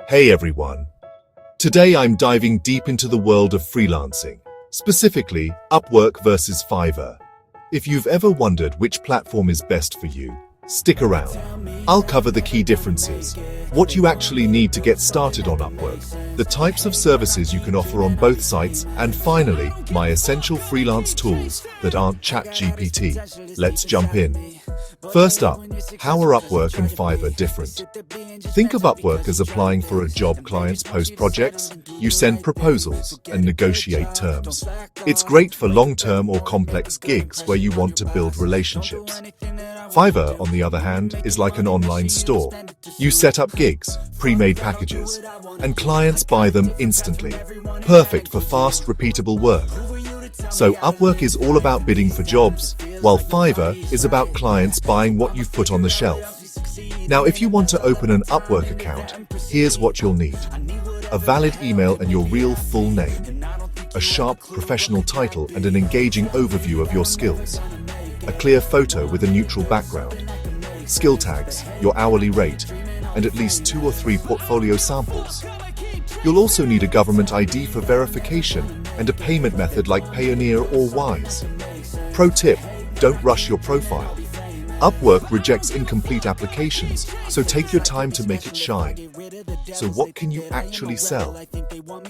Hey everyone! Today I'm diving deep into the world of freelancing, specifically Upwork versus Fiverr. If you've ever wondered which platform is best for you, stick around. I'll cover the key differences, what you actually need to get started on Upwork, the types of services you can offer on both sites, and finally, my essential freelance tools that aren't ChatGPT. Let's jump in. First up, how are Upwork and Fiverr different? Think of Upwork as applying for a job clients post projects. You send proposals and negotiate terms. It's great for long-term or complex gigs where you want to build relationships. Fiverr, on the other hand, is like an online store. You set up gigs, pre-made packages, and clients buy them instantly. Perfect for fast, repeatable work. So Upwork is all about bidding for jobs, while Fiverr is about clients buying what you've put on the shelf. Now, if you want to open an Upwork account, here's what you'll need. A valid email and your real full name. A sharp, professional title and an engaging overview of your skills. A clear photo with a neutral background. Skill tags, your hourly rate, and at least 2 or 3 portfolio samples. You'll also need a government ID for verification and a payment method like Payoneer or Wise. Pro tip, don't rush your profile. Upwork rejects incomplete applications, so take your time to make it shine. So what can you actually sell?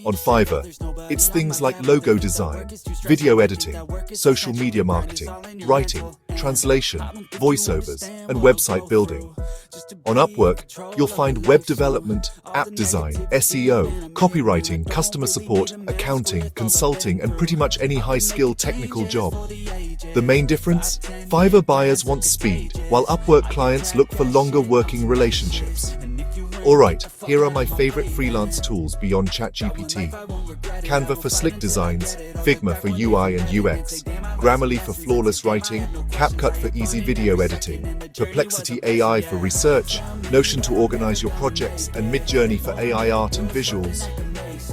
On Fiverr, it's things like logo design, video editing, social media marketing, writing, translation, voiceovers, and website building. On Upwork, you'll find web development, app design, SEO, copywriting, customer support, accounting, consulting, and pretty much any high-skill technical job. The main difference? Fiverr buyers want speed, while Upwork clients look for longer working relationships. Alright, here are my favorite freelance tools beyond ChatGPT. Canva for slick designs, Figma for UI and UX, Grammarly for flawless writing, CapCut for easy video editing, Perplexity AI for research, Notion to organize your projects, and Midjourney for AI art and visuals.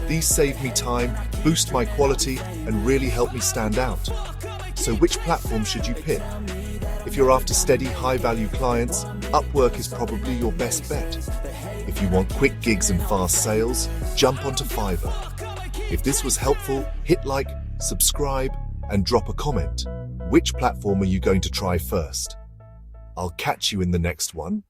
These save me time, boost my quality, and really help me stand out. So which platform should you pick? If you're after steady, high-value clients, Upwork is probably your best bet. If you want quick gigs and fast sales, jump onto Fiverr. If this was helpful, hit like, subscribe, and drop a comment. Which platform are you going to try first? I'll catch you in the next one.